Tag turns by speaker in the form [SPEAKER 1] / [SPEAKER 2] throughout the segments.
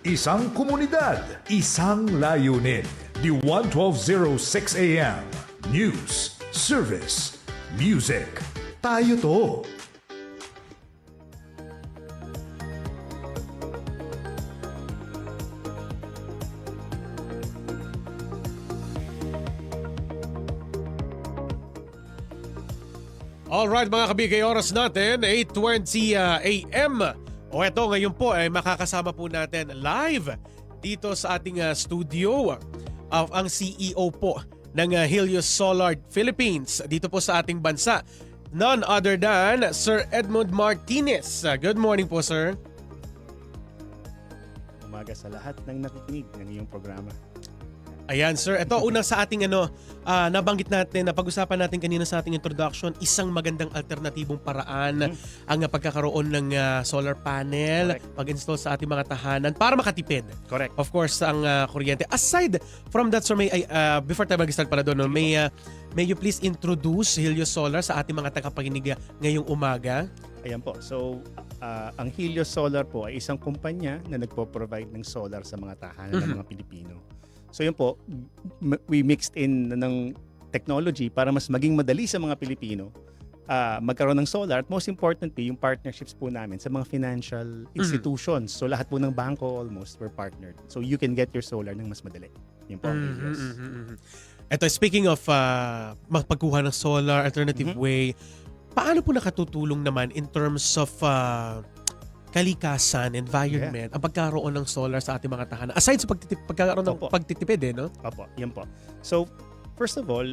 [SPEAKER 1] Isang komunidad, isang layunin. The 11206 AM. News, service, music. Tayo to.
[SPEAKER 2] Alright mga kabigay, oras natin 8:20 AM. O eto, ngayon po ay makakasama po natin live dito sa ating studio ang CEO po ng Helios Solar Philippines dito po sa ating bansa. None other than Sir Edmund Martinez. Good morning po, sir.
[SPEAKER 3] Umaga sa lahat ng nakikinig ng iyong programa.
[SPEAKER 2] Ayan, sir. Ito, una sa ating nabanggit natin, na pag-usapan natin kanina sa ating introduction, isang magandang alternatibong paraan ang pagkakaroon ng solar panel, pag-install sa ating mga tahanan para makatipid.
[SPEAKER 3] Correct.
[SPEAKER 2] Of course, ang kuryente. Aside from that, sir, before tayo mag-start pala doon, may you please introduce Helios Solar sa ating mga tagapakinig ngayong umaga?
[SPEAKER 3] Ayan po. So, ang Helios Solar po ay isang kumpanya na nagpo-provide ng solar sa mga tahanan ng mga Pilipino. So yun po, we mixed in ng technology para mas maging madali sa mga Pilipino magkaroon ng solar, at most importantly, yung partnerships po namin sa mga financial institutions. So lahat po ng bangko almost we're partnered. So you can get your solar ng mas madali. Yun po ang Helios.
[SPEAKER 2] Ito, speaking of pagkuha ng solar, alternative way, paano po nakatutulong naman in terms of kalikasan, environment, ang pagkaroon ng solar sa ating mga tahanan? Aside sa pagkakaroon ng pagtitipid, no?
[SPEAKER 3] Opo, yan po. So, first of all,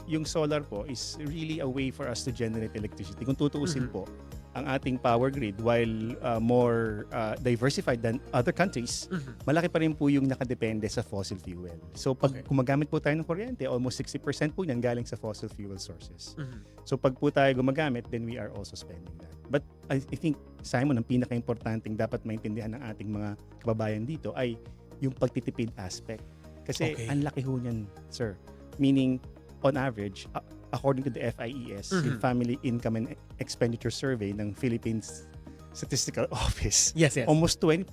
[SPEAKER 3] yung solar po is really a way for us to generate electricity. Kung tutuusin po, ang ating power grid, while more diversified than other countries, malaki pa rin po yung nakadepende sa fossil fuel. So, pag gumagamit po tayo ng kuryente, almost 60% po yan galing sa fossil fuel sources. So, pag po tayo gumagamit, then we are also spending that. But I think, Simon, ang pinaka-importanting dapat maintindihan ng ating mga kababayan dito ay yung pagtitipid aspect. Kasi ang laki ho niyan, sir. Meaning, on average, according to the FIES, yung Family Income and Expenditure Survey ng Philippines Statistical Office, almost 20%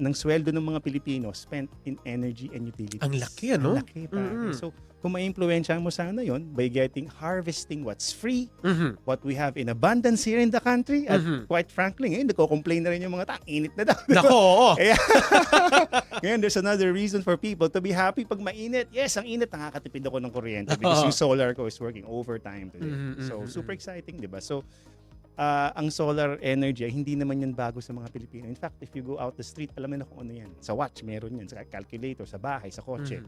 [SPEAKER 3] ng sweldo ng mga Pilipino spent in energy and utilities.
[SPEAKER 2] Ang laki, ano?
[SPEAKER 3] Ang laki, pare. So, kung mai-impluwensya mo sana yon by harvesting what's free, what we have in abundance here in the country, at quite frankly, ngayon, nagko-complain na rin yung mga init na daw.
[SPEAKER 2] Nako, oo.
[SPEAKER 3] Ngayon, there's another reason for people to be happy pag mainit. Yes, ang init, nakakatipid ako ng kuryente because yung solar ko is working overtime today. So, super exciting, di ba? So, ang solar energy, hindi naman yan bago sa mga Pilipino. In fact, if you go out the street, alam mo na kung ano yan. Sa watch, meron yan. Sa calculator, sa bahay, sa kotse.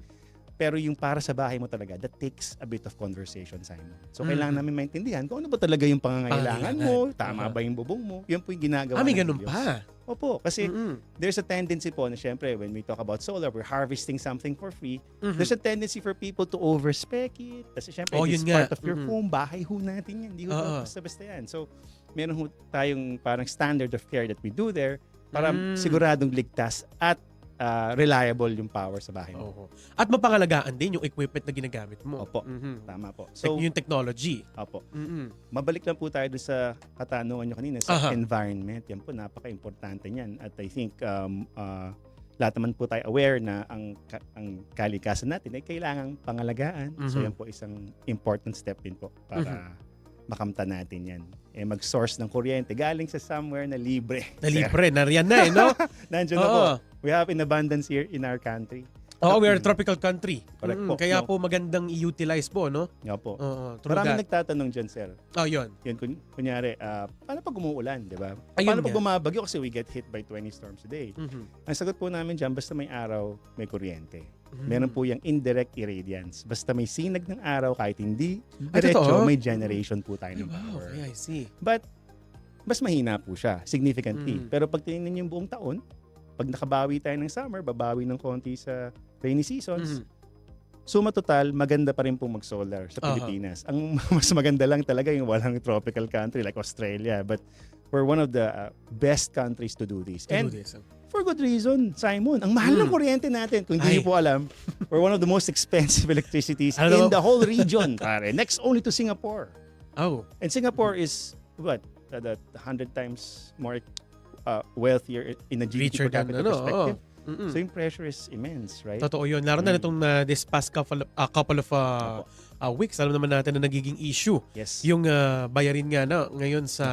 [SPEAKER 3] Pero yung para sa bahay mo talaga, that takes a bit of conversation, Simon. So, kailangan namin maintindihan kung ano ba talaga yung pangangailangan mo, tama ba yung bubong mo. Yan po yung ginagawa
[SPEAKER 2] may
[SPEAKER 3] ng
[SPEAKER 2] ganun
[SPEAKER 3] Helios.
[SPEAKER 2] pa.
[SPEAKER 3] Opo, kasi there's a tendency po na syempre, when we talk about solar, we're harvesting something for free. There's a tendency for people to overspec it. Kasi syempre, it's part of your home. Bahay ho natin yan. Hindi ho basta-basta yan. So, meron ho tayong parang standard of care that we do there para siguradong ligtas at reliable yung power sa bahay mo.
[SPEAKER 2] At mapangalagaan din yung equipment na ginagamit mo.
[SPEAKER 3] Opo, tama po. So,
[SPEAKER 2] yung technology.
[SPEAKER 3] Opo. Mabalik lang po tayo doon sa katanungan nyo kanina sa environment. Yan po, napaka-importante niyan. At I think lahat naman po tayo aware na ang kalikasan natin ay kailangang pangalagaan. So yan po isang important step din po para makamta natin yan. Mag-source ng kuryente galing sa somewhere na libre.
[SPEAKER 2] Na libre, nariyan na no?
[SPEAKER 3] Nandiyan na po. We have in abundance here in our country.
[SPEAKER 2] We are a tropical country.
[SPEAKER 3] Correct po.
[SPEAKER 2] Kaya po magandang i-utilize po, no?
[SPEAKER 3] Nga po. Maraming nagtatanong dyan, sir.
[SPEAKER 2] Yun.
[SPEAKER 3] Yun, kunyari, paano pag umuulan, di ba?
[SPEAKER 2] Ayun
[SPEAKER 3] Paano pag bumabagyo kasi we get hit by 20 storms a day? Ang sagot po namin dyan, basta may araw, may kuryente. Meron po yung indirect irradiance. Basta may sinag ng araw, kahit hindi diretso, may generation po tayo ng power.
[SPEAKER 2] Okay, I see.
[SPEAKER 3] But, mas mahina po siya, significantly. Pero pag tinignan yung buong taon, pag nakabawi tayo ng summer, babawi ng konti sa rainy seasons, suma total, maganda pa rin pong mag-solar sa Pilipinas. Ang mas maganda lang talaga yung walang tropical country like Australia. But we're one of the best countries to do this. For good reason, Simon. Ang mahal ng kuryente natin. Kung hindi niyo po alam, we're one of the most expensive electricities in the whole region. Pare. Next only to Singapore. And Singapore is, what? 100 times more wealthier in a GDP
[SPEAKER 2] Richer
[SPEAKER 3] per
[SPEAKER 2] than
[SPEAKER 3] capita
[SPEAKER 2] ano.
[SPEAKER 3] perspective.
[SPEAKER 2] Mm-mm.
[SPEAKER 3] So yung pressure is immense, right?
[SPEAKER 2] Totoo yun. Lalo na nitong this past couple of
[SPEAKER 3] Opo.
[SPEAKER 2] weeks, alam naman natin na nagiging issue
[SPEAKER 3] Yes.
[SPEAKER 2] yung bayarin nga na ngayon sa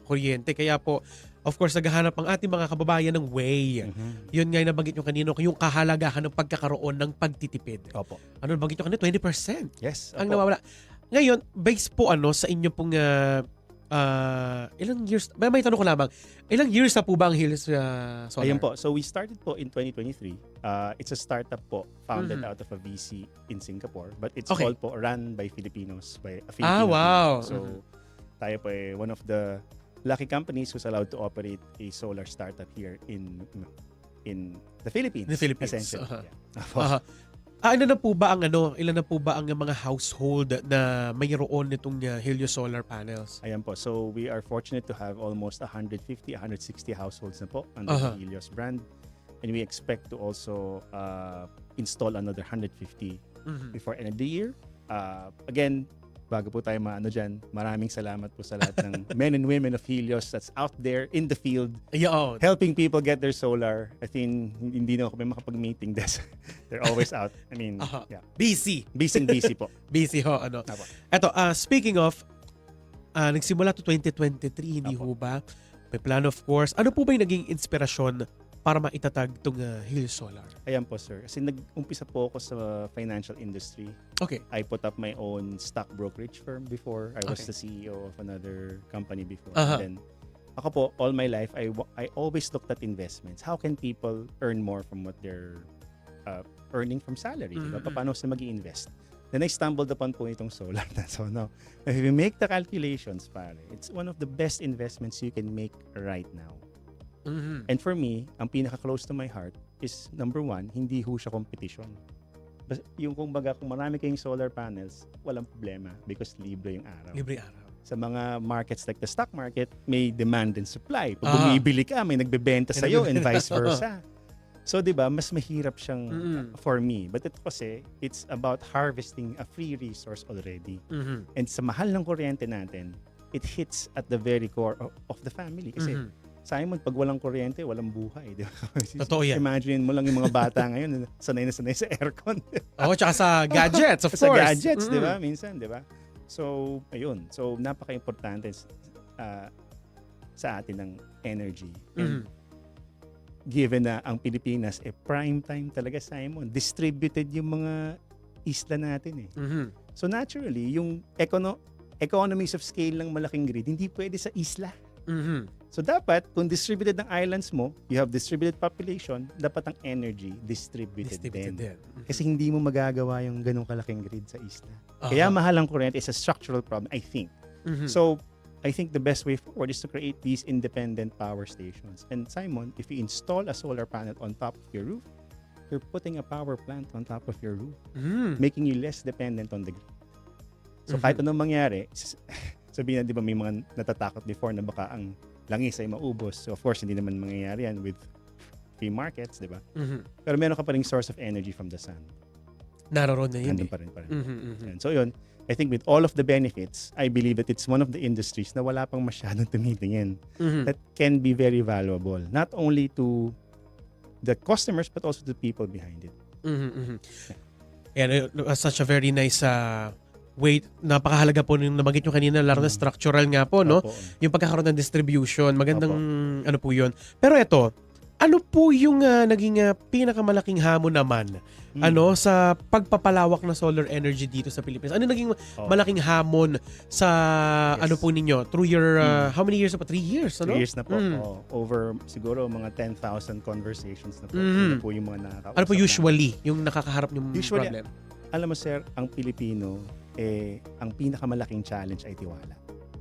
[SPEAKER 2] kuryente. Kaya po, of course, naghahanap ang ating mga kababayan ng way.
[SPEAKER 3] Mhm.
[SPEAKER 2] Yun nga yung nabanggit nyo kanino, yung kahalagahan ng pagkakaroon ng pagtitipid.
[SPEAKER 3] Opo.
[SPEAKER 2] Ano nabanggit nyo kanino? 20%
[SPEAKER 3] Yes.
[SPEAKER 2] ang
[SPEAKER 3] Opo.
[SPEAKER 2] nawawala. Ngayon, based po sa inyo pong ilang years, may tanong ko lamang, ilang years na po ba ang Helios Solar?
[SPEAKER 3] Ayun po. So we started po in 2023. It's a startup po founded
[SPEAKER 2] Mhm.
[SPEAKER 3] out of a VC in Singapore, but it's
[SPEAKER 2] Okay.
[SPEAKER 3] all po run by Filipinos, by a Filipino
[SPEAKER 2] wow.
[SPEAKER 3] team. So tayo po one of the lucky companies who's allowed to operate a solar startup here in the Philippines.
[SPEAKER 2] The Philippines.
[SPEAKER 3] Essentially.
[SPEAKER 2] Uh-huh.
[SPEAKER 3] Yeah. Opo.
[SPEAKER 2] Ilan na po ba ang mga household na mayroon nitong Helios solar panels?
[SPEAKER 3] Ayan po. So we are fortunate to have almost 150, 160 households na po under
[SPEAKER 2] Uh-huh.
[SPEAKER 3] the Helios brand. And we expect to also install another 150
[SPEAKER 2] Mhm.
[SPEAKER 3] before end of the year. Again, bago po tayo maano dyan, maraming salamat po sa lahat ng men and women of Helios that's out there in the field
[SPEAKER 2] Ayun.
[SPEAKER 3] helping people get their solar. I think hindi na ako kami makapag-meeting this. They're always out. I mean,
[SPEAKER 2] Aha.
[SPEAKER 3] yeah.
[SPEAKER 2] Busy.
[SPEAKER 3] Busy po.
[SPEAKER 2] Busy ho.
[SPEAKER 3] Apo.
[SPEAKER 2] Eto, speaking of, nagsimula to 2023, hindi
[SPEAKER 3] Apo.
[SPEAKER 2] ho ba? May plan of course. Ano po ba yung naging inspirasyon para maitatag itong Helios Solar?
[SPEAKER 3] Ayan po, sir. Kasi nag-umpisa po ako sa financial industry.
[SPEAKER 2] Okay.
[SPEAKER 3] I put up my own stock brokerage firm before. I was
[SPEAKER 2] Okay.
[SPEAKER 3] the CEO of another company before.
[SPEAKER 2] Aha.
[SPEAKER 3] And then, ako po, all my life, I always looked at investments. How can people earn more from what they're earning from salary? Diba?
[SPEAKER 2] Mhm.
[SPEAKER 3] Paano sila mag-invest? Then I stumbled upon po itong solar na. So now, if you make the calculations, pare, it's one of the best investments you can make right now.
[SPEAKER 2] Mhm.
[SPEAKER 3] And for me, ang pinaka-close to my heart is, number one, hindi ho siya competition. Yung kung marami kayong solar panels, walang problema because libre yung araw.
[SPEAKER 2] Libre araw.
[SPEAKER 3] Sa mga markets like the stock market, may demand and supply. Pag
[SPEAKER 2] Ah.
[SPEAKER 3] bumibili ka, may nagbebenta
[SPEAKER 2] May
[SPEAKER 3] sa'yo and
[SPEAKER 2] nagbebenta.
[SPEAKER 3] vice versa. So, di ba, mas mahirap siyang
[SPEAKER 2] Mm.
[SPEAKER 3] for me. But ito kasi, it's about harvesting a free resource already.
[SPEAKER 2] Mhm.
[SPEAKER 3] And sa mahal ng kuryente natin, it hits at the very core of the family. Kasi,
[SPEAKER 2] Mhm.
[SPEAKER 3] Simon, pag walang kuryente, walang buhay. Di ba?
[SPEAKER 2] Totoo yan.
[SPEAKER 3] Imagine mo lang yung mga bata ngayon, sanay na sanay sa aircon.
[SPEAKER 2] Oo, tsaka sa gadgets, of
[SPEAKER 3] sa
[SPEAKER 2] course.
[SPEAKER 3] gadgets, di ba?
[SPEAKER 2] Mhm.
[SPEAKER 3] Minsan, di ba? So, ayun. So, napaka-importante sa atin ng energy. And
[SPEAKER 2] Mhm.
[SPEAKER 3] given na ang Pilipinas, prime time talaga, Simon. Distributed yung mga isla natin eh.
[SPEAKER 2] Mhm.
[SPEAKER 3] So, naturally, yung economies of scale ng malaking grid, hindi pwede sa isla.
[SPEAKER 2] Mhm.
[SPEAKER 3] So dapat, kung distributed ng islands mo, you have distributed population, dapat ang energy distributed
[SPEAKER 2] Distributed
[SPEAKER 3] din.
[SPEAKER 2] din. Mhm.
[SPEAKER 3] Kasi hindi mo magagawa yung ganong kalaking grid sa isla.
[SPEAKER 2] Aha.
[SPEAKER 3] Kaya mahal ang kuryente is a structural problem, I think.
[SPEAKER 2] Mhm.
[SPEAKER 3] So, I think the best way forward is to create these independent power stations. And Simon, if you install a solar panel on top of your roof, you're putting a power plant on top of your roof,
[SPEAKER 2] Mhm.
[SPEAKER 3] making you less dependent on the grid. So
[SPEAKER 2] Mhm.
[SPEAKER 3] kahit anong mangyari, sabihin na, di ba, may mga natatakot before na baka ang langis ay maubos. So of course, hindi naman mangyayari yan with free markets, di ba?
[SPEAKER 2] Mhm.
[SPEAKER 3] Pero meron ka pa ring source of energy from the sun.
[SPEAKER 2] Naroon na yun.
[SPEAKER 3] Nandun
[SPEAKER 2] Eh.
[SPEAKER 3] pa rin.
[SPEAKER 2] Mhm, mhm.
[SPEAKER 3] Yan. So yun, I think with all of the benefits, I believe that it's one of the industries na wala pang masyadong tumitingin
[SPEAKER 2] Mhm.
[SPEAKER 3] that can be very valuable. Not only to the customers, but also to the people behind it.
[SPEAKER 2] Mhm, mhm. Yan, such a very nice way. Napakahalaga po nung nabanggit nyo kanina, lalo na structural nga po, no?
[SPEAKER 3] Opo.
[SPEAKER 2] Yung pagkakaroon ng distribution, magandang ano po yun. Pero ito, ano po yung naging pinakamalaking hamon naman sa pagpapalawak ng solar energy dito sa Pilipinas? Ano naging malaking hamon sa
[SPEAKER 3] Yes.
[SPEAKER 2] ano po ninyo? Through your, how many years na po? 3 years,
[SPEAKER 3] 3
[SPEAKER 2] ano?
[SPEAKER 3] years na po.
[SPEAKER 2] Mm.
[SPEAKER 3] Over siguro mga 10,000 conversations na po.
[SPEAKER 2] Mhm.
[SPEAKER 3] Yun na po yung mga nakakausap.
[SPEAKER 2] Ano po
[SPEAKER 3] namin.
[SPEAKER 2] usually yung nakakaharap yung
[SPEAKER 3] Usually,
[SPEAKER 2] problem?
[SPEAKER 3] Alam mo sir, ang Pilipino, ang pinakamalaking challenge ay tiwala.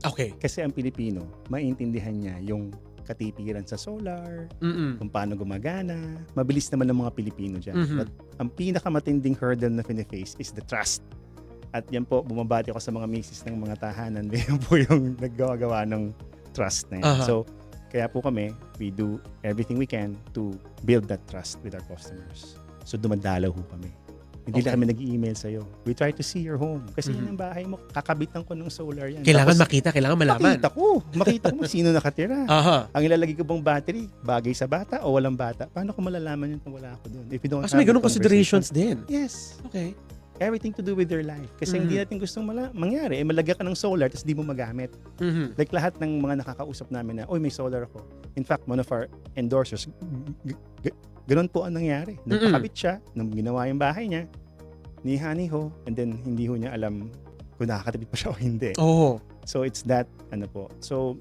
[SPEAKER 2] Okay.
[SPEAKER 3] Kasi ang Pilipino, maintindihan niya yung katipiran sa solar,
[SPEAKER 2] Mm-mm.
[SPEAKER 3] kung paano gumagana. Mabilis naman ng mga Pilipino dyan.
[SPEAKER 2] Mhm.
[SPEAKER 3] But ang pinakamatinding hurdle na finiface is the trust. At yan po, bumabati ako sa mga misis ng mga tahanan. Yan po yung naggagawa ng trust na yan.
[SPEAKER 2] Aha.
[SPEAKER 3] So, kaya po kami, we do everything we can to build that trust with our customers. So, dumadalaw ho kami. Hindi
[SPEAKER 2] Okay.
[SPEAKER 3] lang kami nag-email sa'yo. We try to see your home. Kasi yan ang bahay mo. Kakabitan ko ng solar yan.
[SPEAKER 2] Kailangan
[SPEAKER 3] Tapos,
[SPEAKER 2] makita, kailangan malaman.
[SPEAKER 3] Makita ko sino nakatira.
[SPEAKER 2] Aha.
[SPEAKER 3] Ang ilalagay ko bang battery, bagay sa bata o walang bata? Paano ko malalaman yun kung wala ako doon? If you don't
[SPEAKER 2] Kasi may
[SPEAKER 3] have
[SPEAKER 2] ganung
[SPEAKER 3] the
[SPEAKER 2] considerations
[SPEAKER 3] conversation.
[SPEAKER 2] din.
[SPEAKER 3] Yes.
[SPEAKER 2] Okay.
[SPEAKER 3] Everything to do with your life. Kasi hindi natin gustong mangyari. Malagyan ka ng solar tapos di mo magamit.
[SPEAKER 2] Mhm.
[SPEAKER 3] Like lahat ng mga nakakausap namin na, may solar ako. In fact, one of our endorsers, ganun po ang nangyari. Nagpakabit siya, nung ginawa yung bahay niya, ni Honey ho, and then hindi ho niya alam kung nakakatipid pa siya o hindi.
[SPEAKER 2] Oo.
[SPEAKER 3] So it's that, po. So,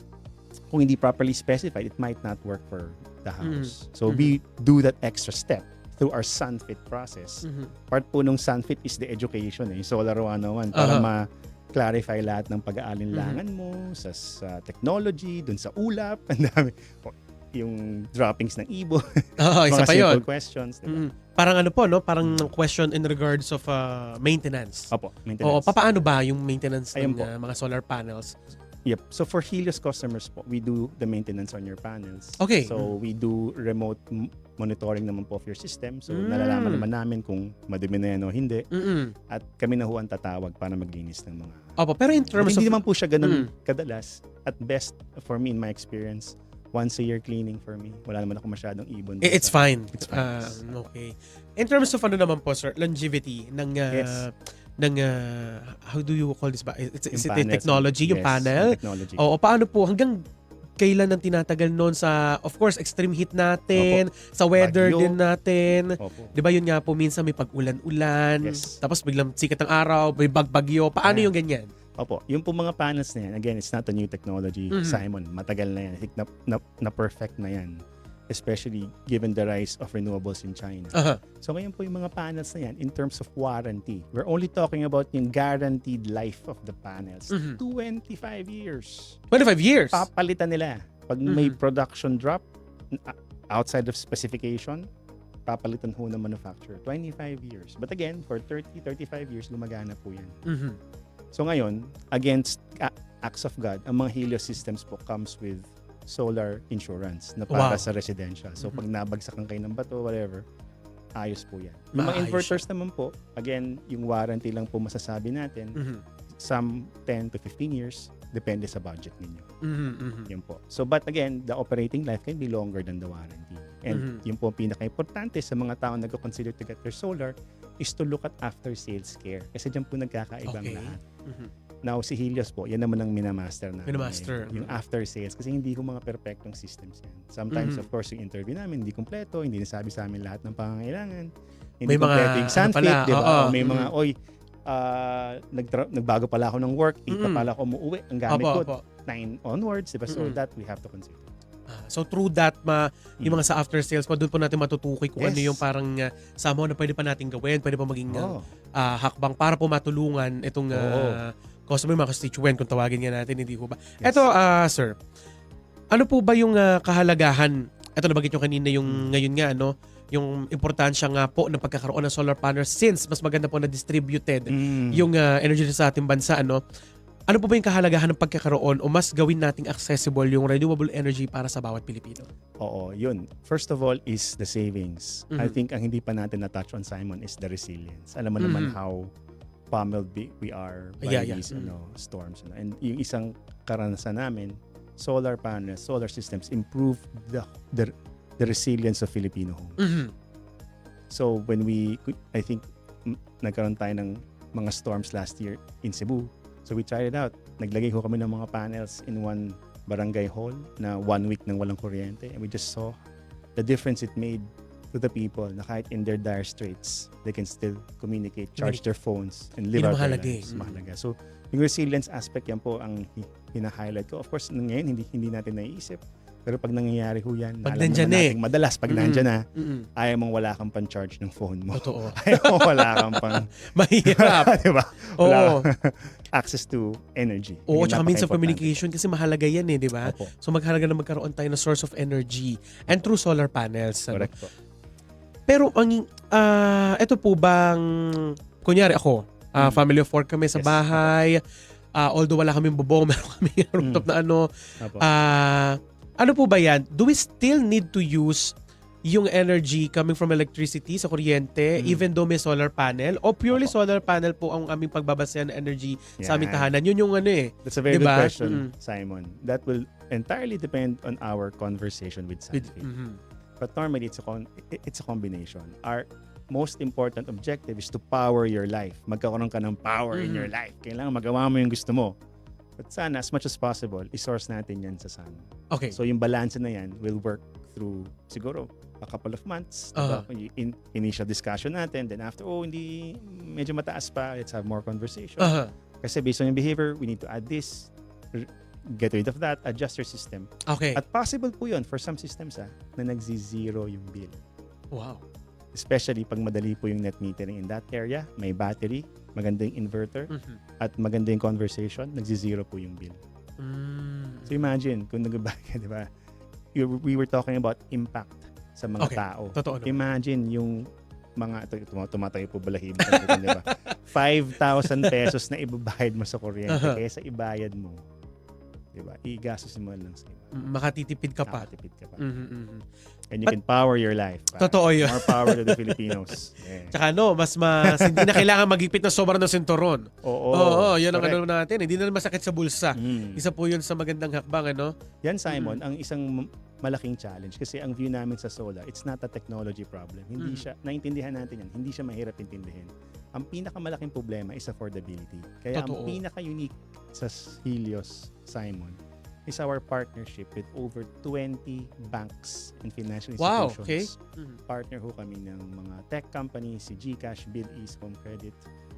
[SPEAKER 3] kung hindi properly specified, it might not work for the house. So we do that extra step through our SunFit process. Part po nung SunFit is the education, yung Solar 101, para ma-clarify lahat ng pag-aalinlangan mo sa technology, dun sa ulap, ang dami. Yung droppings ng ibon,
[SPEAKER 2] Isa
[SPEAKER 3] mga
[SPEAKER 2] pa yun.
[SPEAKER 3] simple questions. Diba?
[SPEAKER 2] Parang ano po, no? Parang question in regards of maintenance.
[SPEAKER 3] Opo,
[SPEAKER 2] Oo,
[SPEAKER 3] maintenance.
[SPEAKER 2] paano ba yung maintenance ng
[SPEAKER 3] Ayun po.
[SPEAKER 2] mga solar panels?
[SPEAKER 3] Yep. So for Helios customers po, we do the maintenance on your panels.
[SPEAKER 2] Okay.
[SPEAKER 3] So we do remote monitoring naman po of your system. So nalalaman naman namin kung madumi na yan o hindi. At kami na ho ang tatawag para maglinis ng mga...
[SPEAKER 2] Opo, pero in terms
[SPEAKER 3] Hindi
[SPEAKER 2] of...
[SPEAKER 3] naman po siya ganun kadalas. At best, for me, in my experience, once a year cleaning for me. Wala naman ako masyadong ibon.
[SPEAKER 2] It's fine.
[SPEAKER 3] It's fine.
[SPEAKER 2] Okay. In terms of ano naman po, sir, longevity ng
[SPEAKER 3] Yes.
[SPEAKER 2] how do you call this ba? Is it a
[SPEAKER 3] panels,
[SPEAKER 2] technology, yung
[SPEAKER 3] yes,
[SPEAKER 2] panel?
[SPEAKER 3] yung technology.
[SPEAKER 2] Oo, paano po hanggang kailan ang tinatagal noon sa, of course, extreme heat natin, sa weather
[SPEAKER 3] Bagyo.
[SPEAKER 2] din natin.
[SPEAKER 3] Opo.
[SPEAKER 2] 'Di ba yun nga po, minsan may pag-ulan-ulan,
[SPEAKER 3] Yes.
[SPEAKER 2] tapos biglang sikat ng araw, may bagbagyo. Paano
[SPEAKER 3] Yeah.
[SPEAKER 2] yung ganyan?
[SPEAKER 3] Opo, yung po mga panels na yan, again, it's not a new technology, Simon. Matagal na yan. I think na-perfect na yan. Especially given the rise of renewables in China.
[SPEAKER 2] Aha.
[SPEAKER 3] So ngayon po yung mga panels na yan, in terms of warranty, we're only talking about yung guaranteed life of the panels. 25 years.
[SPEAKER 2] 25 years.
[SPEAKER 3] Papalitan nila. Pag may production drop outside of specification, papalitan ho ng manufacturer. 25 years. But again, for 30-35 years, gumagana po yan.
[SPEAKER 2] Mhm.
[SPEAKER 3] So ngayon, against acts of God, ang mga Helios systems po comes with solar insurance na para
[SPEAKER 2] Wow.
[SPEAKER 3] sa residential. So pag nabagsakan kayo ng bato, whatever, ayos po yan. Yung mga
[SPEAKER 2] Maayos
[SPEAKER 3] inverters naman po, again, yung warranty lang po masasabi natin, some 10 to 15 years, depende sa budget ninyo. Yun po. So but again, the operating life can be longer than the warranty. And yun po ang pinaka-importante sa mga tao na nag-consider to get their solar is to look at after-sales care. Kasi dyan po nagkakaibang
[SPEAKER 2] Okay.
[SPEAKER 3] lahat. Now, si Helios po, yan naman ang minamaster namin.
[SPEAKER 2] Minamaster.
[SPEAKER 3] Yung after-sales. Kasi hindi ko mga perfectong systems yan. Sometimes, of course, yung interview namin, hindi kompleto, hindi nasabi sa amin lahat ng pangangailangan. Hindi
[SPEAKER 2] May mga,
[SPEAKER 3] kompleto yung
[SPEAKER 2] ano
[SPEAKER 3] SunFit,
[SPEAKER 2] pala,
[SPEAKER 3] di ba?
[SPEAKER 2] oo.
[SPEAKER 3] O may mga, nagbago pala ako ng work, 8 pa pala ako umuwi. Ang gamit ko, 9 onwards, di ba? So that we have to consider.
[SPEAKER 2] So through that, yung mga sa after sales po, doon po natin matutukoy kung ano
[SPEAKER 3] Yes.
[SPEAKER 2] yung parang somehow na pwede pa natin gawin, pwede pa maging
[SPEAKER 3] Oo.
[SPEAKER 2] hakbang para po matulungan itong customer, mga constituent, kung tawagin nga natin, hindi po ba?
[SPEAKER 3] Yes.
[SPEAKER 2] Ito, sir, ano po ba yung kahalagahan? Ito, nabanggit nyo kanina yung ngayon nga, no? Yung importansya nga po ng pagkakaroon ng solar panels since mas maganda po na distributed yung energy sa ating bansa, ano? Ano po ba yung kahalagahan ng pagkakaroon o mas gawin nating accessible yung renewable energy para sa bawat Pilipino?
[SPEAKER 3] Oo, yun. First of all is the savings. I think ang hindi pa natin na-touch on, Simon, is the resilience. Alam mo naman how pummeled we are by these storms. And yung isang karanasan namin, solar panels, solar systems improve the resilience of Filipino homes. So when I think nagkaroon tayo ng mga storms last year in Cebu. So we tried it out. Naglagay ko kami ng mga panels in one barangay hall na 1 week nang walang kuryente. And we just saw the difference it made to the people na kahit in their dire straits, they can still communicate, charge their phones, and live
[SPEAKER 2] Yun ang
[SPEAKER 3] out their
[SPEAKER 2] mahalaga
[SPEAKER 3] lives. Mahalaga. So yung resilience aspect, yan po ang hina-highlight ko. Of course, ngayon, hindi natin naiisip. Pero pag nangyayari ho yan,
[SPEAKER 2] Pag
[SPEAKER 3] alam
[SPEAKER 2] nandyan
[SPEAKER 3] naman
[SPEAKER 2] eh.
[SPEAKER 3] natin, madalas pag nandyan na, ayaw mong wala kang pan-charge ng phone mo.
[SPEAKER 2] Totoo.
[SPEAKER 3] Ayaw mong wala kang pang...
[SPEAKER 2] Mahirap.
[SPEAKER 3] diba?
[SPEAKER 2] Oo.
[SPEAKER 3] Wala access to energy.
[SPEAKER 2] Oo,
[SPEAKER 3] Yun,
[SPEAKER 2] tsaka means of
[SPEAKER 3] napaka-importante.
[SPEAKER 2] communication kasi mahalaga yan eh, di ba?
[SPEAKER 3] Opo.
[SPEAKER 2] So maghalaga na magkaroon tayo ng source of energy and through solar panels. Ano?
[SPEAKER 3] Correct po.
[SPEAKER 2] Pero ito po bang, kunyari ako, family of 4 kami sa
[SPEAKER 3] Yes.
[SPEAKER 2] bahay, although wala kaming bubong, meron kami rooftop na ano,
[SPEAKER 3] Opo.
[SPEAKER 2] ano po ba yan? Do we still need to use yung energy coming from electricity sa kuryente, even though may solar panel, o purely solar panel po ang aming pagbabasehan ng energy sa aming
[SPEAKER 3] Yan.
[SPEAKER 2] tahanan. Yun yung ano eh.
[SPEAKER 3] That's a very
[SPEAKER 2] Diba?
[SPEAKER 3] good question, Simon. That will entirely depend on our conversation with Sanfi. But normally, it's a combination. Our most important objective is to power your life. Magkakaroon ka ng power in your life. Kailangan magawa mo yung gusto mo. But sana, as much as possible, isource natin yan sa sun.
[SPEAKER 2] Okay.
[SPEAKER 3] So yung balance na yan will work through siguro a couple of months. Diba? Initial discussion natin. Then after, hindi, medyo mataas pa. Let's have more conversation. Kasi based on your behavior, we need to add this, get rid of that, adjust your system.
[SPEAKER 2] Okay.
[SPEAKER 3] At possible po yun for some systems na nagzi-zero yung bill.
[SPEAKER 2] Wow.
[SPEAKER 3] Especially pag madali po yung net metering in that area, may battery, maganda yung inverter, at maganda yung conversation, nagzi-zero po yung bill. So imagine, kung nagbabaga, di ba? We were talking about impact sa mga tao.
[SPEAKER 2] Totoo naman.
[SPEAKER 3] Imagine yung mga, tumatayo po balahibo, di ba? 5,000 pesos na ibabayad mo sa kuryente kaysa ibayad mo. Di ba? Igastos mo lang sa iba.
[SPEAKER 2] Makatitipid ka pa.
[SPEAKER 3] Makatipid ka pa. And you can power your life.
[SPEAKER 2] Totoo yun.
[SPEAKER 3] More power to the Filipinos. Yeah.
[SPEAKER 2] Tsaka mas hindi na kailangan magigpit na sobrang ng sinturon. Oo, yun ang ano natin. Hindi na masakit sa bulsa. Isa po yun sa magandang hakbang, ano?
[SPEAKER 3] Yan, Simon, ang isang malaking challenge kasi ang view namin sa solar, it's not a technology problem. Hindi siya, naintindihan natin yan, hindi siya mahirap intindihin. Ang pinakamalaking problema is affordability. Kaya
[SPEAKER 2] Totoo.
[SPEAKER 3] ang pinaka-unique sa Helios, Simon, is our partnership with over 20 banks and financial institutions.
[SPEAKER 2] Wow, okay.
[SPEAKER 3] Partner ho kami ng mga tech companies, si GCash, BillEase, Home Credit.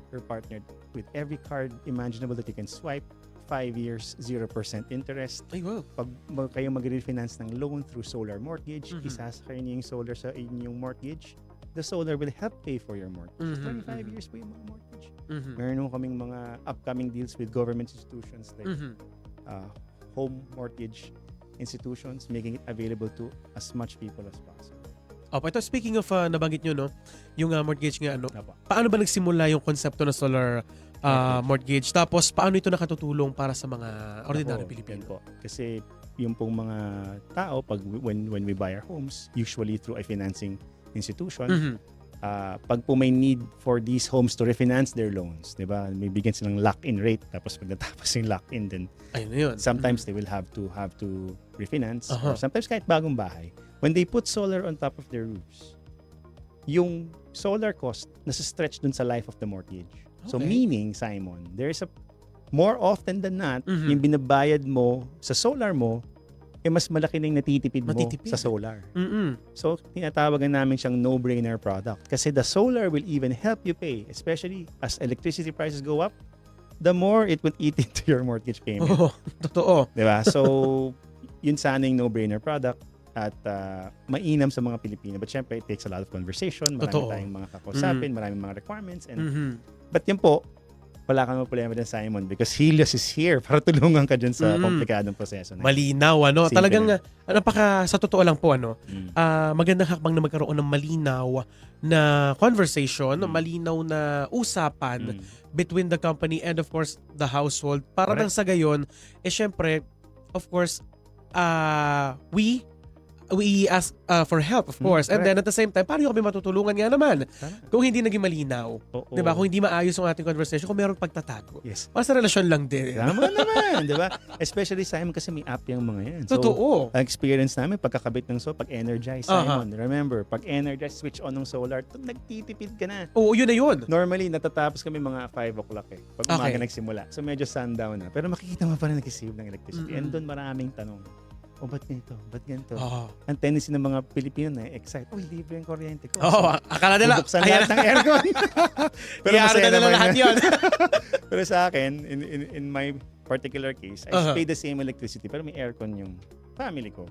[SPEAKER 3] We're partnered with every card imaginable that you can swipe. 5 years, 0% interest.
[SPEAKER 2] Ay, wow.
[SPEAKER 3] Pag kayo mag-refinance ng loan through solar mortgage, isasakay niyo yung solar sa inyong mortgage, the solar will help pay for your mortgage. 25 years po yung mga mortgage. Meron ho kaming mga upcoming deals with government institutions like home mortgage institutions, making it available to as much people as possible.
[SPEAKER 2] Ito speaking of nabanggit nyo, no, yung mortgage nga, ano,
[SPEAKER 3] Apo.
[SPEAKER 2] paano ba nagsimula yung konsepto ng solar mortgage? Tapos paano ito nakatutulong para sa mga ordinary
[SPEAKER 3] Ako,
[SPEAKER 2] Pilipino?
[SPEAKER 3] yan po. Kasi yung pong mga tao, when we buy our homes, usually through a financing institution, pag po may need for these homes to refinance their loans, di ba? May bigyan silang lock-in rate, tapos pag natapos yung lock-in, then
[SPEAKER 2] Ayun na yun.
[SPEAKER 3] sometimes they will have to refinance. Or sometimes kahit bagong bahay, when they put solar on top of their roofs, yung solar cost nasa-stretch dun sa life of the mortgage. So
[SPEAKER 2] Okay.
[SPEAKER 3] meaning, Simon, there's a more often than not, yung binabayad mo sa solar mo, mas malaki na yung natitipid mo
[SPEAKER 2] Matitipid.
[SPEAKER 3] sa solar. So, tinatawagan namin siyang no-brainer product. Kasi the solar will even help you pay, especially as electricity prices go up, the more it will eat into your mortgage payment.
[SPEAKER 2] Oo, totoo.
[SPEAKER 3] Diba? So, yun sana yung no-brainer product at mainam sa mga Pilipino. But syempre, it takes a lot of conversation. Marami
[SPEAKER 2] Totoo.
[SPEAKER 3] tayong mga kakausapin, maraming mga requirements. And, but yun po, wala kang problema dyan, Simon, because Helios is here para tulungan ka dyan sa komplikadong proseso.
[SPEAKER 2] Malinaw, ano?
[SPEAKER 3] Simple
[SPEAKER 2] Talagang,
[SPEAKER 3] na.
[SPEAKER 2] sa totoo lang po, ano, magandang hakbang na magkaroon ng malinaw na conversation, malinaw na usapan between the company and of course the household. Para nang sa gayon, syempre, of course, we ask for help, of course. And then at the same time, paano kami matutulungan nga naman? Kung hindi naging malinaw.
[SPEAKER 3] Oo.
[SPEAKER 2] Diba? Kung hindi maayos ang ating conversation, kung mayroong pagtatago.
[SPEAKER 3] Yes.
[SPEAKER 2] Para sa relasyon lang din.
[SPEAKER 3] Tama naman, di ba? Especially Simon kasi may app yung mga yan. So,
[SPEAKER 2] Totoo.
[SPEAKER 3] ang experience namin, pagkakabit ng solar, pag-energize, Simon. Remember, pag-energize, switch on ng solar, nagtitipid ka na.
[SPEAKER 2] Oo, yun na yun.
[SPEAKER 3] Normally, natatapos kami mga 5 o'clock eh. Pag umaga
[SPEAKER 2] Okay.
[SPEAKER 3] nagsimula. So, medyo sundown na. Pero makikita mo pa rin nag-save ng electricity. And doon maraming tanong. Ba't ganito? Ba't ganito?
[SPEAKER 2] Oo.
[SPEAKER 3] Ang tendency ng mga Pilipino na excite. Uy, libre yung kuryente ko.
[SPEAKER 2] Oo, akala nila.
[SPEAKER 3] Bubuksan lahat ng aircon.
[SPEAKER 2] Iyaro na nila
[SPEAKER 3] naman
[SPEAKER 2] lahat yun.
[SPEAKER 3] Pero sa akin, in my particular case, I pay the same electricity pero may aircon yung family ko.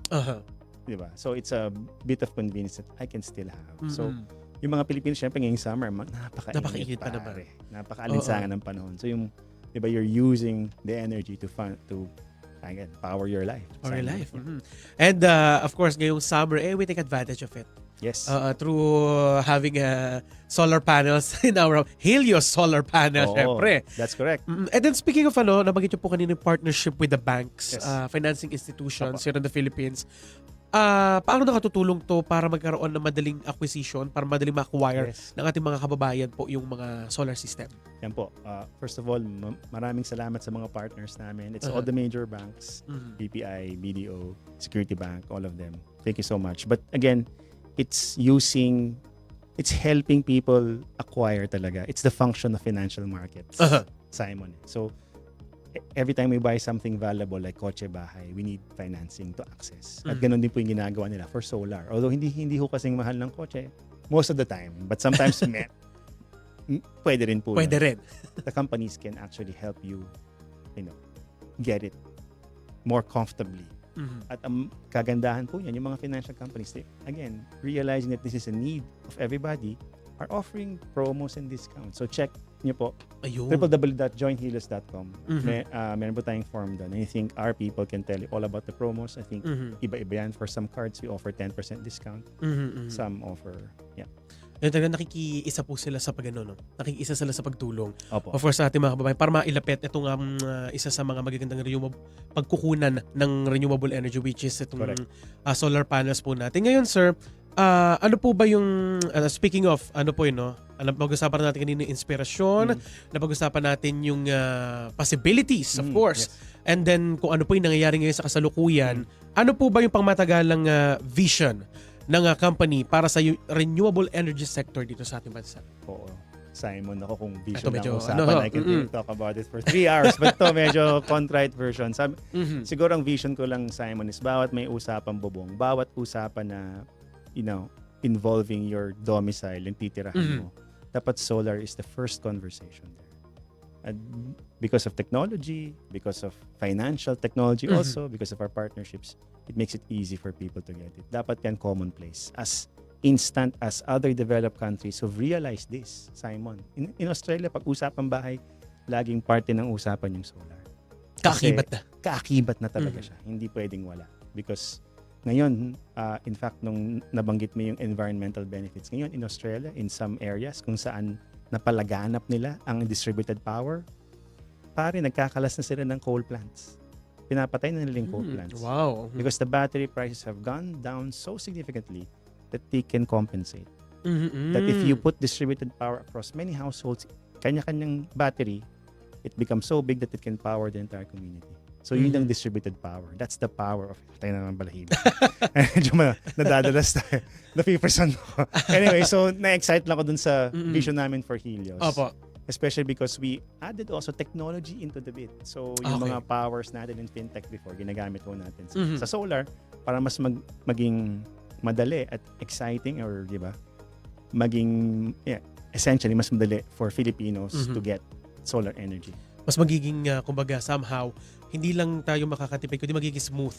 [SPEAKER 3] Di ba? So it's a bit of convenience that I can still have. So yung mga Pilipino, syempre ngayong summer,
[SPEAKER 2] Napakainit pa naman.
[SPEAKER 3] Napaka-alinsangan ng panahon. So yung, di ba, you're using the energy to again, power your life.
[SPEAKER 2] Power your life. And of course, ngayong summer, we take advantage of it.
[SPEAKER 3] Yes.
[SPEAKER 2] Through having solar panels in our Helios solar panel, syempre.
[SPEAKER 3] That's correct.
[SPEAKER 2] And then speaking of nabanggit niyo po kanina yung partnership with the banks,
[SPEAKER 3] Yes.
[SPEAKER 2] financing institutions here in the Philippines. paano nakatutulong to para magkaroon ng madaling acquisition, para madaling ma-acquire
[SPEAKER 3] Yes.
[SPEAKER 2] ng ating mga kababayan po yung mga solar system?
[SPEAKER 3] Yan po. First of all, maraming salamat sa mga partners namin. It's all
[SPEAKER 2] Uh-huh.
[SPEAKER 3] the major banks,
[SPEAKER 2] Mhm.
[SPEAKER 3] BPI, BDO, Security Bank, all of them. Thank you so much. But again, it's helping people acquire talaga. It's the function of financial markets,
[SPEAKER 2] Uh-huh.
[SPEAKER 3] Simon. So, every time we buy something valuable like kotse, bahay, we need financing to access. At
[SPEAKER 2] Mhm.
[SPEAKER 3] ganun din po yung ginagawa nila for solar. Although hindi ho kasing mahal ng kotse most of the time. But sometimes pwede rin po.
[SPEAKER 2] Pwede
[SPEAKER 3] yun.
[SPEAKER 2] rin.
[SPEAKER 3] The companies can actually help you get it more comfortably.
[SPEAKER 2] Mhm.
[SPEAKER 3] At ang kagandahan po yan, yung mga financial companies, again, realizing that this is a need of everybody, are offering promos and discounts. So check nyo po,
[SPEAKER 2] Ayun.
[SPEAKER 3] www.joinhealers.com.
[SPEAKER 2] Mhm.
[SPEAKER 3] Meron po tayong form doon. And I think our people can tell you all about the promos. I think
[SPEAKER 2] Mhm.
[SPEAKER 3] iba-iba yan. For some cards, we offer 10% discount.
[SPEAKER 2] Mhm, mhm.
[SPEAKER 3] Some offer,
[SPEAKER 2] Yun talaga, nakikiisa po sila sa pag-ano, no? Nakikiisa sila sa pagtulong.
[SPEAKER 3] Opo.
[SPEAKER 2] Of course, sa ating mga kababayan, para mailapit itong isa sa mga magagandang pagkukunan ng renewable energy, which is itong
[SPEAKER 3] Correct.
[SPEAKER 2] Solar panels po natin. Ngayon, sir, ano po ba yung, speaking of, ano po yun, no? Pag-usapan natin kanina yung inspirasyon, napag-usapan natin yung possibilities, of course.
[SPEAKER 3] Yes.
[SPEAKER 2] And then, kung ano po yung nangyayari ngayon sa kasalukuyan, ano po ba yung pangmatagalang vision ng company para sa renewable energy sector dito sa ating bansa?
[SPEAKER 3] Oo. Simon, ako kung
[SPEAKER 2] Ito
[SPEAKER 3] vision
[SPEAKER 2] medyo,
[SPEAKER 3] ang usapan, I can talk about it for 3 hours. But to medyo contrite version.
[SPEAKER 2] Mhm.
[SPEAKER 3] Siguro ang vision ko lang, Simon, is bawat may usapang bubong, bawat usapan na, involving your domicile, yung titirahan mo, dapat solar is the first conversation there. And because of technology, because of financial technology also, because of our partnerships, it makes it easy for people to get it. Dapat yan commonplace. As instant as other developed countries who've realized this, Simon. In Australia, pag usapang bahay, laging parte ng usapan yung solar. Kasi
[SPEAKER 2] Kaakibat na.
[SPEAKER 3] kaakibat na talaga siya. Hindi pwedeng wala. Because ngayon, in fact, nung nabanggit mo yung environmental benefits, ngayon in Australia, in some areas kung saan napalaganap nila ang distributed power, pare, nagkakalas na sila ng coal plants. Pinapatay na nila yung coal plants.
[SPEAKER 2] Wow.
[SPEAKER 3] Because the battery prices have gone down so significantly that they can compensate. That if you put distributed power across many households, kanya-kanyang battery, it becomes so big that it can power the entire community. So yun ang distributed power. That's the power of tayo na ng balahibo. Medyo nadadalas tayo. Napiperson ko. Anyway, so na-excite lang ako dun sa vision namin for Helios.
[SPEAKER 2] Opo.
[SPEAKER 3] Especially because we added also technology into the bit. So yung
[SPEAKER 2] Okay.
[SPEAKER 3] mga powers natin in fintech before, ginagamit po natin sa solar para mas maging madali at exciting, or di ba? Maging essentially mas madali for Filipinos to get solar energy.
[SPEAKER 2] Mas magiging, kumbaga, somehow, hindi lang tayo makakatipid, kundi magiging smooth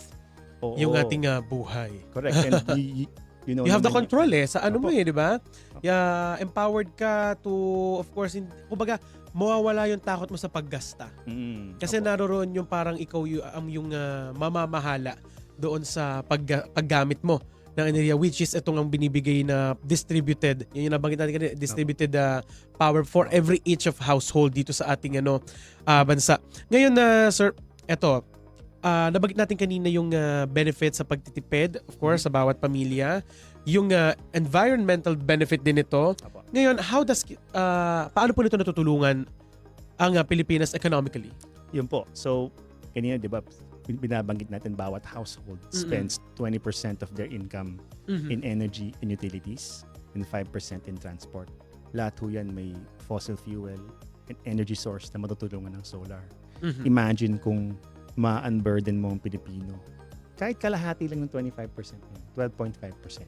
[SPEAKER 3] Oo.
[SPEAKER 2] yung ating buhay.
[SPEAKER 3] Correct. And
[SPEAKER 2] You have the
[SPEAKER 3] naman
[SPEAKER 2] control sa ano mo
[SPEAKER 3] Opo.
[SPEAKER 2] di ba? Empowered ka to, of course, kumbaga, mawawala yung takot mo sa paggasta. Kasi
[SPEAKER 3] Opo.
[SPEAKER 2] naroroon yung parang ikaw yung mamamahala doon sa paggamit mo ng enerhiya, which is itong ang binibigay na distributed, yun yung nabanggit natin kanina, distributed power for every each of household dito sa ating bansa. Ngayon, sir, eto, nabanggit natin kanina yung benefit sa pagtitipid, of course, sa bawat pamilya. Yung environmental benefit din ito.
[SPEAKER 3] Opo.
[SPEAKER 2] Ngayon, paano po nito natutulungan ang Pilipinas economically?
[SPEAKER 3] Yun po. So, kanina, di ba, binabanggit natin bawat household spends 20% of their income in energy and utilities and 5% in transport. Lahat ho yan may fossil fuel and energy source na matutulungan ng solar. Imagine kung ma-unburden mo ang Pilipino. Kahit kalahati lang ng 25%, 12.5%.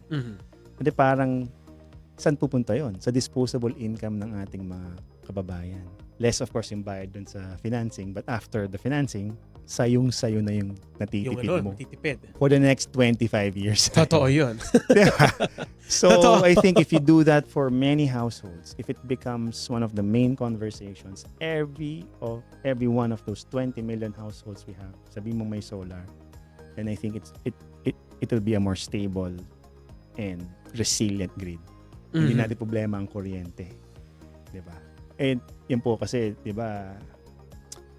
[SPEAKER 3] Hindi parang, saan pupunta yon? Sa disposable income ng ating mga kababayan. Less of course yung bayad dun sa financing, but after the financing, sayong-sayo na yung natitipid mo
[SPEAKER 2] natitipid.
[SPEAKER 3] for the next 25 years.
[SPEAKER 2] Totoo yun.
[SPEAKER 3] Diba? So,
[SPEAKER 2] Totoo.
[SPEAKER 3] I think if you do that for many households, if it becomes one of the main conversations, every one of those 20 million households we have, sabi mo may solar, then I think it will be a more stable and resilient grid. Hindi natin problema ang kuryente. Diba? And yun po kasi, diba,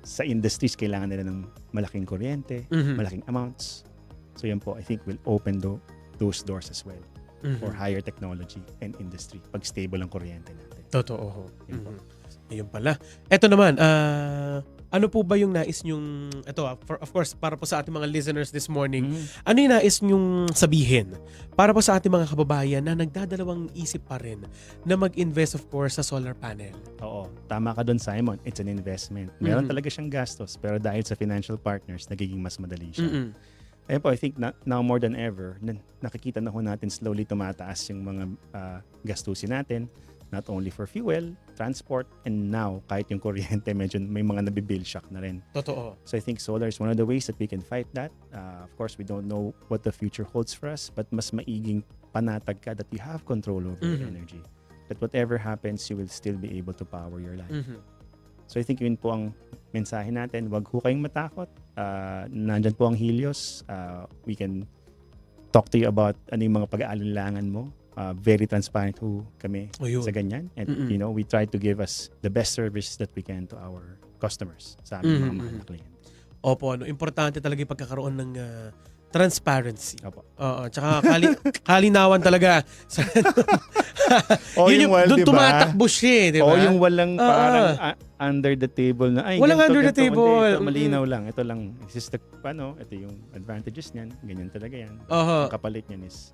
[SPEAKER 3] sa industries, kailangan nila ng malaking kuryente, malaking amounts. So yan po, I think will open those doors as well
[SPEAKER 2] Mhm.
[SPEAKER 3] for higher technology and industry pag stable ang kuryente natin.
[SPEAKER 2] Totoo.
[SPEAKER 3] Yun po.
[SPEAKER 2] Ayun pala. Eto naman, ano po ba yung nais nyong, of course, para po sa ating mga listeners this morning, ano yung nais nyong sabihin para po sa ating mga kababayan na nagdadalawang isip pa rin na mag-invest, of course, sa solar panel?
[SPEAKER 3] Oo, tama ka doon, Simon. It's an investment. Meron
[SPEAKER 2] Mhm.
[SPEAKER 3] talaga siyang gastos, pero dahil sa financial partners, nagiging mas madali siya.
[SPEAKER 2] Mm-mm.
[SPEAKER 3] Ayun po, I think now more than ever, nakikita na ho natin slowly tumataas yung mga gastusin natin, not only for fuel, transport, and now, kahit yung kuryente, medyo may mga nabibill shock na rin.
[SPEAKER 2] Totoo.
[SPEAKER 3] So I think solar is one of the ways that we can fight that. Of course, we don't know what the future holds for us, but mas maiging panatag ka that you have control over your
[SPEAKER 2] Mhm.
[SPEAKER 3] energy. That whatever happens, you will still be able to power your life.
[SPEAKER 2] Mhm.
[SPEAKER 3] So I think yun po ang mensahe natin. Huwag ho kayong matakot. Nandyan po ang Helios. We can talk to you about ano yung mga pag-aalinlangan mo. Very transparent ho kami
[SPEAKER 2] Ayun.
[SPEAKER 3] sa ganyan. And
[SPEAKER 2] Mm-mm.
[SPEAKER 3] you know, we try to give us the best service that we can to our customers, sa aming mga
[SPEAKER 2] Mhm.
[SPEAKER 3] mahal na kliyente.
[SPEAKER 2] Opo, importante talaga yung pagkakaroon ng transparency.
[SPEAKER 3] Opo.
[SPEAKER 2] Oo, tsaka kalinawan talaga.
[SPEAKER 3] O
[SPEAKER 2] Yun
[SPEAKER 3] yung
[SPEAKER 2] doon
[SPEAKER 3] diba?
[SPEAKER 2] tumatakbo siya, eh, di ba?
[SPEAKER 3] O yung walang
[SPEAKER 2] Oo.
[SPEAKER 3] parang under the table na, ay,
[SPEAKER 2] Walang
[SPEAKER 3] ganito,
[SPEAKER 2] under the
[SPEAKER 3] ganito,
[SPEAKER 2] table.
[SPEAKER 3] hindi, ito, malinaw lang. Ito lang. This is the, ito yung advantages niyan. Ganyan talaga yan.
[SPEAKER 2] Oho.
[SPEAKER 3] Ang kapalit niyan is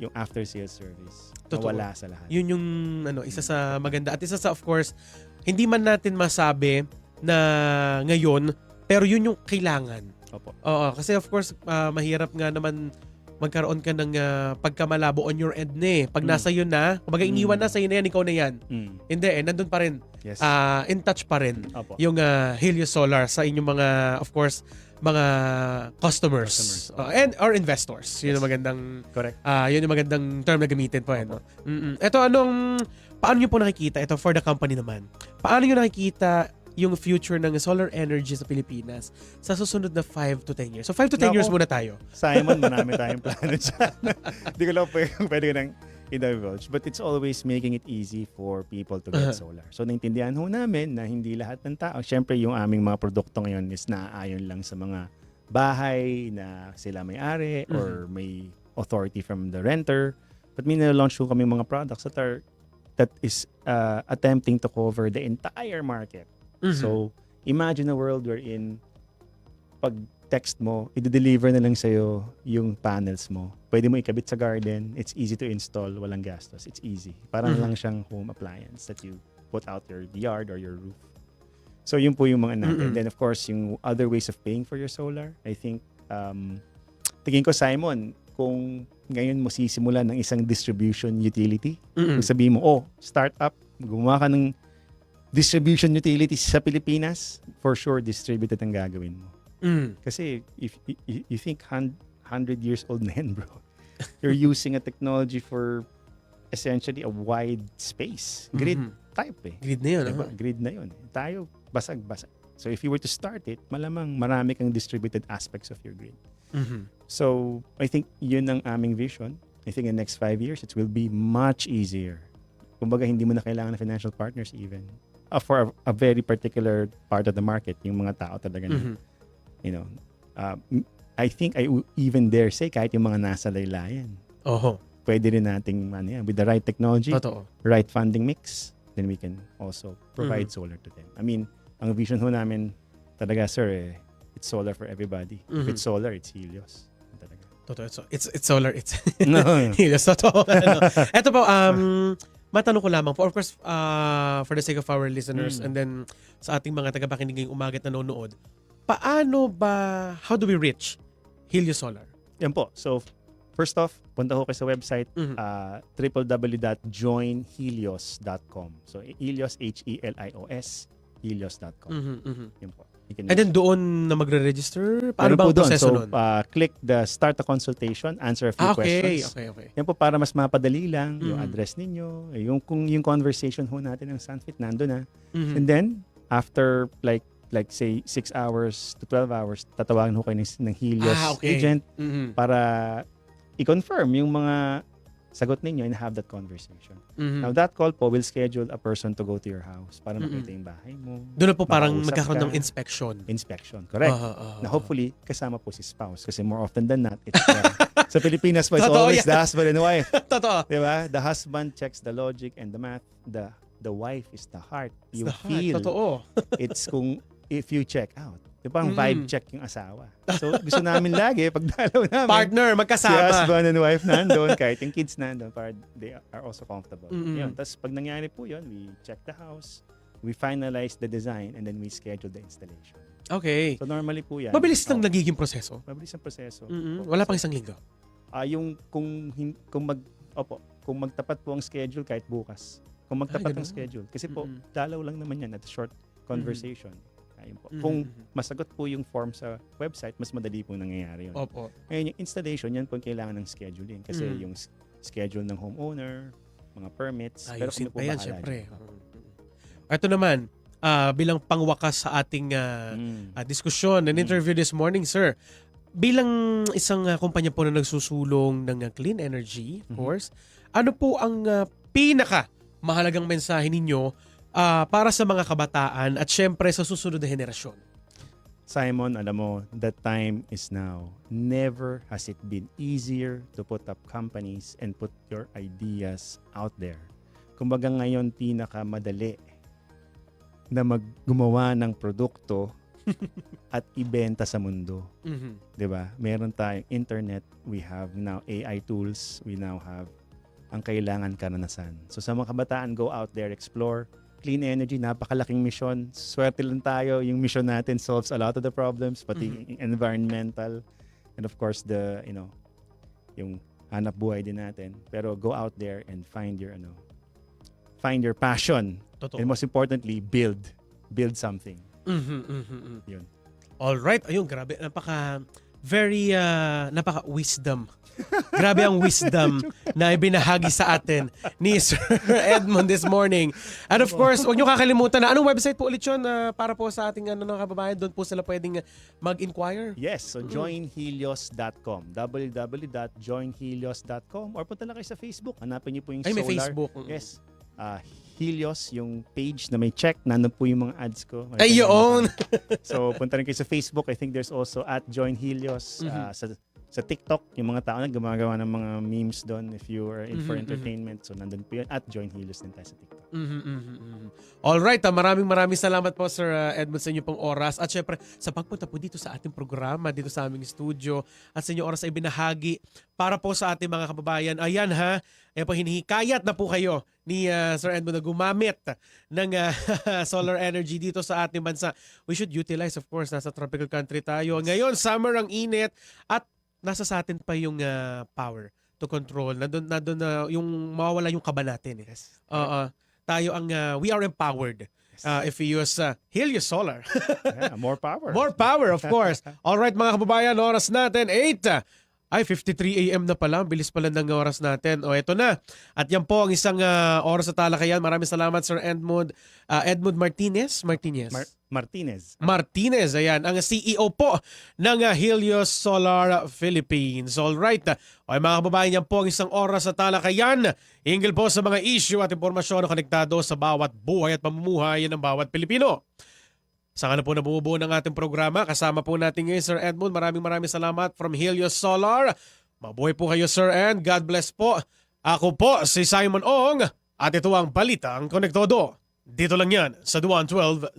[SPEAKER 3] yung after sales service.
[SPEAKER 2] Totoo.
[SPEAKER 3] Nawala sa lahat.
[SPEAKER 2] Yun yung isa sa maganda. At isa sa, of course, hindi man natin masabi na ngayon, pero yun yung kailangan.
[SPEAKER 3] Opo.
[SPEAKER 2] Oo, kasi of course, mahirap nga naman magkaroon ka ng pagkamalabo on your end na eh. Pag nasa yun na, kumbaga iniwan na, sa'yo na yan, ikaw na yan. Hindi nandun pa rin.
[SPEAKER 3] Yes.
[SPEAKER 2] In touch pa rin
[SPEAKER 3] Opo.
[SPEAKER 2] yung Helios Solar sa inyong mga, of course, mga customers. And or investors. Yun
[SPEAKER 3] Yes.
[SPEAKER 2] ang magandang
[SPEAKER 3] Correct.
[SPEAKER 2] yun yung magandang term na gamitin po. No? Ito, paano nyo po nakikita? Ito for the company naman. Paano nyo nakikita yung future ng solar energy sa Pilipinas sa susunod na 5 to 10 years? So 5 to 10 years
[SPEAKER 3] Nako.
[SPEAKER 2] muna tayo.
[SPEAKER 3] Simon, marami tayong plano dyan. Hindi ko lang pwede ko nang i-divulge. But it's always making it easy for people to get solar. So naintindihan ho namin na hindi lahat ng tao, syempre yung aming mga produkto ngayon is naaayon lang sa mga bahay na sila may-ari or may authority from the renter. But may na-launch ho kami mga products that is attempting to cover the entire market. So, imagine a world wherein pag text mo, i-deliver na lang sa'yo yung panels mo. Pwede mo ikabit sa garden. It's easy to install. Walang gastos. It's easy. Parang lang siyang home appliance that you put out your yard or your roof. So, yun po yung mga natin. Then, of course, yung other ways of paying for your solar. I think, tingin ko, Simon, kung ngayon mo sisimulan ng isang distribution utility, kung sabihin mo, startup, gumawa ka ng distribution utilities sa Pilipinas, for sure, distributed ang gagawin mo. Kasi if you think 100 years old na yan, bro, you're using a technology for essentially a wide space. Grid type eh.
[SPEAKER 2] Grid na yun.
[SPEAKER 3] Diba? Grid na yun. Tayo, basag-basag. So if you were to start it, malamang marami kang distributed aspects of your grid. So I think yun ang aming vision. I think in the next 5 years, it will be much easier. Kumbaga, hindi mo na kailangan ng financial partners even. For a very particular part of the market, yung mga tao talaga na, you know, I think I even dare say, kahit yung mga nasa laylayan,
[SPEAKER 2] Oho.
[SPEAKER 3] pwede rin nating, with the right technology,
[SPEAKER 2] Totoo.
[SPEAKER 3] right funding mix, then we can also provide solar to them. I mean, ang vision ho namin talaga, sir, it's solar for everybody. If it's solar, it's Helios. Talaga.
[SPEAKER 2] Totoo. So, it's solar. It's
[SPEAKER 3] No.
[SPEAKER 2] Helios. Totoo. Ito po, matanong ko lamang po, of course, for the sake of our listeners and then sa ating mga tagapakinig ngayong umaga at nanonood, how do we reach Helios Solar?
[SPEAKER 3] Yan po. So, first off, punta ko kayo sa website, www.joinhelios.com. So, Helios, Helios, helios.com. Yan po.
[SPEAKER 2] And then doon na magre-register? Paano
[SPEAKER 3] Meron
[SPEAKER 2] ba
[SPEAKER 3] po
[SPEAKER 2] ang
[SPEAKER 3] doon.
[SPEAKER 2] proseso
[SPEAKER 3] So,
[SPEAKER 2] nun?
[SPEAKER 3] click the start a consultation, answer a few questions.
[SPEAKER 2] Okay.
[SPEAKER 3] Yan po para mas mapadali lang yung address ninyo, kung yung conversation ho natin ng Sunfit nando na. And then after like say 6 hours to 12 hours, tatawagan ho kayo ng Helios agent para i-confirm yung mga sagot ninyo and have that conversation.
[SPEAKER 2] Mhm.
[SPEAKER 3] Now that call po will schedule a person to go to your house para makita yung bahay mo.
[SPEAKER 2] Doon na po parang
[SPEAKER 3] makausap
[SPEAKER 2] magkakaroon ng
[SPEAKER 3] ka.
[SPEAKER 2] inspection.
[SPEAKER 3] Inspection, correct.
[SPEAKER 2] Aha.
[SPEAKER 3] Na hopefully kasama po si spouse kasi more often than not it's sa Pilipinas po it's
[SPEAKER 2] Totoo
[SPEAKER 3] always
[SPEAKER 2] yan.
[SPEAKER 3] the husband and wife.
[SPEAKER 2] Totoo.
[SPEAKER 3] Diba? The husband checks the logic and the math. The wife is the heart.
[SPEAKER 2] It's
[SPEAKER 3] You
[SPEAKER 2] the heart.
[SPEAKER 3] feel
[SPEAKER 2] Totoo.
[SPEAKER 3] it's kung if you check out. Diba? Ang vibe
[SPEAKER 2] Mm.
[SPEAKER 3] check yung asawa. So gusto namin lagi pag dalaw namin
[SPEAKER 2] Partner,
[SPEAKER 3] si
[SPEAKER 2] magkasama.
[SPEAKER 3] husband and wife nandun, kahit yung kids nandun, para they are also comfortable.
[SPEAKER 2] Mm-mm.
[SPEAKER 3] Yun. Tapos pag nangyari po yun, we check the house, we finalize the design, and then we schedule the installation.
[SPEAKER 2] Okay.
[SPEAKER 3] So normally po yan.
[SPEAKER 2] Mabilis lang
[SPEAKER 3] Oh,
[SPEAKER 2] nagiging proseso.
[SPEAKER 3] mabilis ang proseso.
[SPEAKER 2] Wala pang isang linggo.
[SPEAKER 3] Yung kung magtapat po ang schedule kahit bukas. Kung magtapat ang
[SPEAKER 2] ganun.
[SPEAKER 3] schedule. Kasi po,
[SPEAKER 2] Mm-mm.
[SPEAKER 3] dalaw lang naman yan at short conversation. Ayun po.
[SPEAKER 2] Mhm.
[SPEAKER 3] Kung masagot po yung form sa website, mas madali po nangyayari yun.
[SPEAKER 2] Opo.
[SPEAKER 3] Ngayon, yung installation, yan po ang kailangan ng scheduling. Kasi
[SPEAKER 2] Mm.
[SPEAKER 3] yung schedule ng homeowner, mga permits, pero
[SPEAKER 2] Ayusin
[SPEAKER 3] kami po
[SPEAKER 2] pa yan,
[SPEAKER 3] bahala
[SPEAKER 2] syempre.
[SPEAKER 3] dyan.
[SPEAKER 2] Ito naman, bilang pangwakas sa ating diskusyon and interview this morning, sir. Bilang isang kumpanya po na nagsusulong ng clean energy, of
[SPEAKER 3] Mhm.
[SPEAKER 2] course, ano po ang pinaka mahalagang mensahe ninyo para sa mga kabataan at syempre sa susunod na henerasyon?
[SPEAKER 3] Simon, alam mo, the time is now. Never has it been easier to put up companies and put your ideas out there. Kumbaga ngayon, pinakamadali na gumawa ng produkto at ibenta sa mundo.
[SPEAKER 2] Mhm.
[SPEAKER 3] 'Di ba? Meron tayong internet, we have now AI tools, we now have ang kailangan karanasan. So sa mga kabataan, go out there, explore. Clean energy, napakalaking mission. Swerte lang tayo, yung mission natin solves a lot of the problems, pati environmental, and of course yung hanap buhay din natin. Pero go out there and find your passion.
[SPEAKER 2] Totoo.
[SPEAKER 3] And most importantly, build something. Yun.
[SPEAKER 2] All right, ayun, grabe, napaka-wisdom. Grabe ang wisdom na ibinahagi sa atin ni Sir Edmund this morning. And of course, huwag niyo kakalimutan na anong website po ulit yun para po sa ating kababayan, doon po sila pwedeng mag-inquire.
[SPEAKER 3] Yes, so joinhelios.com, www.joinhelios.com, or punta lang kayo sa Facebook, hanapin niyo po yung
[SPEAKER 2] Ay, may
[SPEAKER 3] Solar.
[SPEAKER 2] Facebook.
[SPEAKER 3] Yes. Helios, yung page na may check, nandun po yung mga ads ko.
[SPEAKER 2] Ay, yun!
[SPEAKER 3] So, punta rin kayo sa Facebook. I think there's also at Join Helios. Sa TikTok, yung mga tao na gumagawa ng mga memes doon if you are in for entertainment. So, nandun po yun. At Join Helios din tayo sa TikTok.
[SPEAKER 2] All right, maraming salamat po Sir Edmund sa inyo pong oras at syempre sa pagpunta po dito sa ating programa, dito sa aming studio at sa inyong oras ay binahagi para po sa ating mga kababayan. Ayan ayan po, hinihikayat na po kayo ni Sir Edmund na gumamit ng solar energy dito sa ating bansa. We should utilize, of course, nasa tropical country tayo. Ngayon, summer ang init at nasa sa atin pa yung power to control. Nandun na yung mawawala yung kaba natin.
[SPEAKER 3] Yes.
[SPEAKER 2] Tayo we are empowered if we use Helios Solar.
[SPEAKER 3] Yeah, more power.
[SPEAKER 2] More power, of course. All right, mga kababayan, oras natin 53 a.m. na pala. Bilis pala ng oras natin. O, eto na. At yan po ang isang oras sa talakayan. Maraming salamat, Sir Edmund. Edmund Martinez. Martinez, ayan. Ang CEO po ng Helios Solar Philippines. All right. O, mga kababayan, yan po ang isang oras sa talakayan. Hinggil po sa mga issue at impormasyon na konektado sa bawat buhay at pamumuhay ng bawat Pilipino. Saka na po nabubuo ng ating programa. Kasama po natin ngayon, Sir Edmund. Maraming salamat from Helios Solar. Mabuhay po kayo, Sir, and God bless po. Ako po si Simon Ong at ito ang Balitang Konektado. Dito lang yan sa 1206.